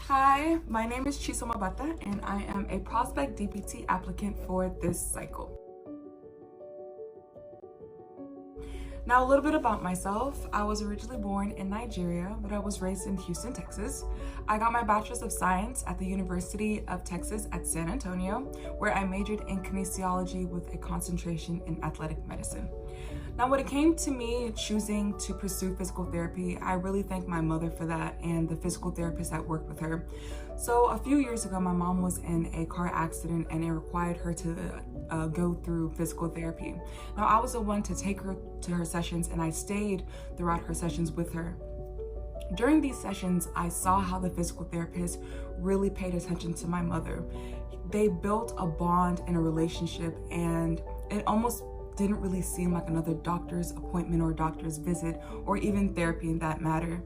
Hi, my name is Chisom Ogbata, and I am a prospect DPT applicant for this cycle. Now, a little bit about myself. I was originally born in Nigeria, but I was raised in Houston, Texas. I got my Bachelor's of Science at the University of Texas at San Antonio, where I majored in kinesiology with a concentration in athletic medicine. Now, when it came to me choosing to pursue physical therapy, I really thank my mother for that and the physical therapist that worked with her. So a few years ago, my mom was in a car accident and it required her to go through physical therapy. Now, I was the one to take her to her sessions, and I stayed throughout her sessions with her. During these sessions, I saw how the physical therapist really paid attention to my mother. They built a bond and a relationship, and it almost didn't really seem like another doctor's appointment or doctor's visit or even therapy in that matter.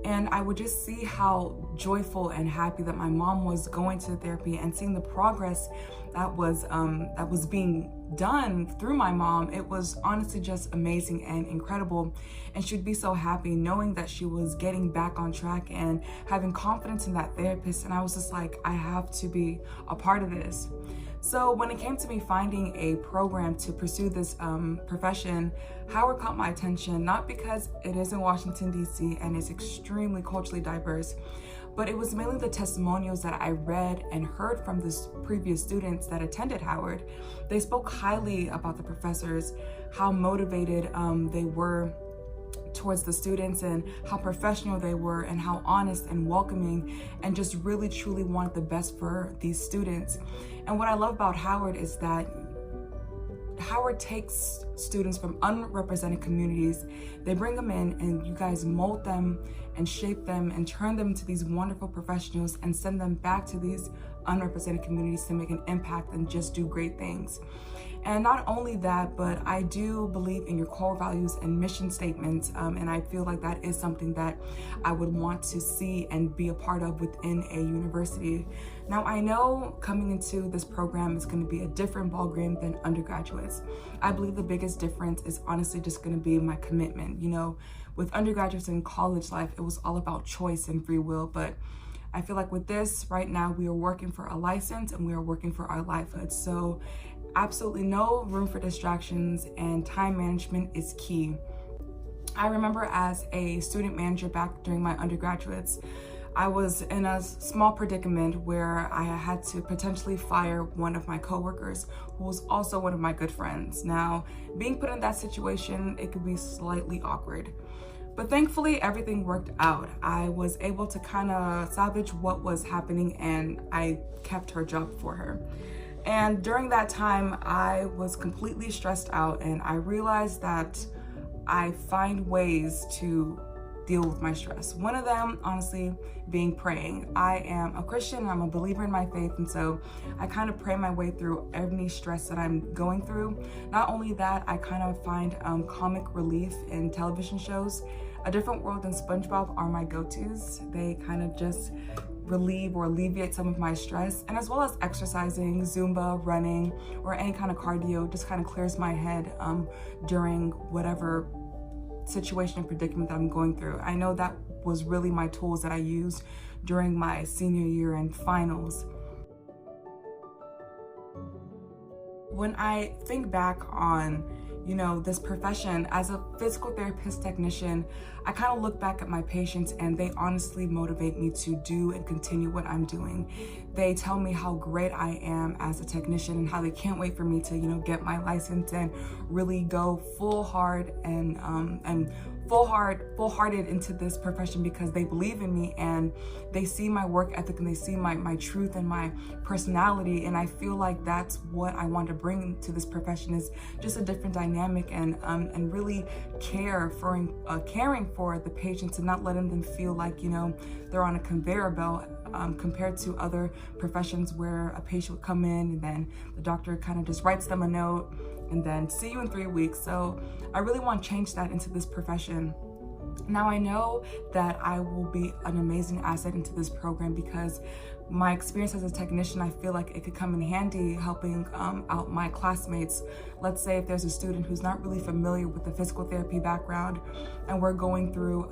And I would just see how joyful and happy that my mom was going to therapy and seeing the progress that was being done through my mom. It was honestly just amazing and incredible. And she'd be so happy knowing that she was getting back on track and having confidence in that therapist. And I was just like, I have to be a part of this. So when it came to me finding a program to pursue this profession, Howard caught my attention, not because it is in Washington, D.C. and is extremely culturally diverse, but it was mainly the testimonials that I read and heard from the previous students that attended Howard. They spoke highly about the professors, how motivated they were towards the students and how professional they were and how honest and welcoming and just really truly wanted the best for these students. And what I love about Howard is that Howard takes students from unrepresented communities, they bring them in, and you guys mold them and shape them and turn them into these wonderful professionals and send them back to these unrepresented communities to make an impact and just do great things. And not only that, but I do believe in your core values and mission statements, and I feel like that is something that I would want to see and be a part of within a university. Now, I know coming into this program is going to be a different ballgame than undergraduates. I believe the biggest difference is honestly just going to be my commitment. You know, with undergraduates in college life, it was all about choice and free will, but I feel like with this right now, we are working for a license and we are working for our livelihood. So absolutely no room for distractions, and time management is key. I remember as a student manager back during my undergraduates, I was in a small predicament where I had to potentially fire one of my coworkers who was also one of my good friends. Now, being put in that situation, it could be slightly awkward. But thankfully, everything worked out. I was able to kind of salvage what was happening, and I kept her job for her. And during that time, I was completely stressed out, and I realized that I find ways to deal with my stress. One of them, honestly, being praying. I am a Christian, I'm a believer in my faith, and so I kind of pray my way through any stress that I'm going through. Not only that, I kind of find comic relief in television shows. A Different World and SpongeBob are my go-tos. They kind of just relieve or alleviate some of my stress, and as well as exercising, Zumba, running, or any kind of cardio just kind of clears my head during whatever situation and predicament that I'm going through. I know that was really my tools that I used during my senior year and finals. When I think back on, you know, this profession as a physical therapist technician, I kind of look back at my patients and they honestly motivate me to do and continue what I'm doing. They tell me how great I am as a technician and how they can't wait for me to, you know, get my license and really go full-hearted into this profession because they believe in me and they see my work ethic and they see my truth and my personality. And I feel like that's what I want to bring to this profession, is just a different dynamic and really caring for the patients and not letting them feel like, you know, they're on a conveyor belt compared to other professions where a patient would come in and then the doctor kind of just writes them a note and then see you in 3 weeks. So I really want to change that into this profession. Now, I know that I will be an amazing asset into this program because my experience as a technician, I feel like it could come in handy helping out my classmates. Let's say if there's a student who's not really familiar with the physical therapy background and we're going through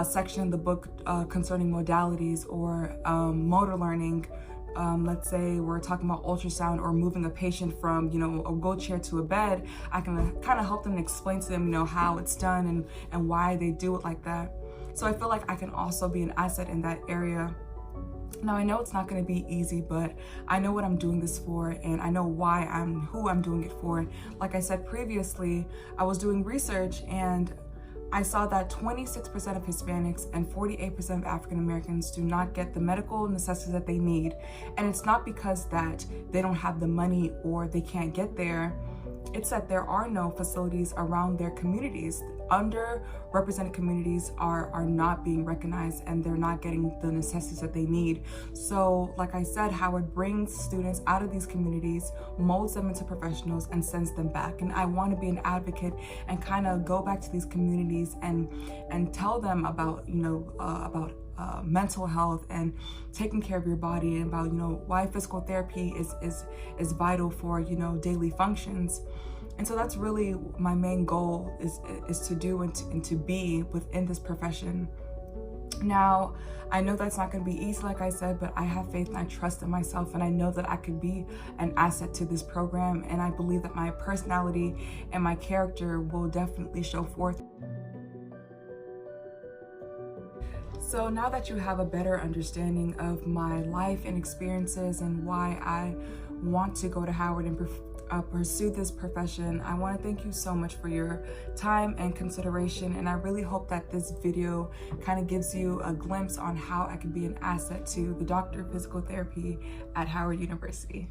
section in the book concerning modalities or motor learning. Let's say we're talking about ultrasound or moving a patient from, a wheelchair to a bed, I can kind of help them and explain to them, how it's done and why they do it like that. So I feel like I can also be an asset in that area. Now, I know it's not going to be easy, but I know what I'm doing this for, and I know who I'm doing it for. Like I said previously, I was doing research and I saw that 26% of Hispanics and 48% of African Americans do not get the medical necessities that they need. And it's not because that they don't have the money or they can't get there. It's that there are no facilities around their communities. Underrepresented communities are not being recognized and they're not getting the necessities that they need. So like I said, Howard brings students out of these communities, molds them into professionals and sends them back. And I want to be an advocate and kind of go back to these communities and tell them about, mental health and taking care of your body, and about, why physical therapy is vital for, daily functions. And so that's really my main goal is to do and to be within this profession. Now, I know that's not going to be easy, like I said, but I have faith and I trust in myself, and I know that I could be an asset to this program, and I believe that my personality and my character will definitely show forth. So now that you have a better understanding of my life and experiences and why I want to go to Howard and pursue this profession, I want to thank you so much for your time and consideration, and I really hope that this video kind of gives you a glimpse on how I can be an asset to the Doctor of Physical Therapy at Howard University.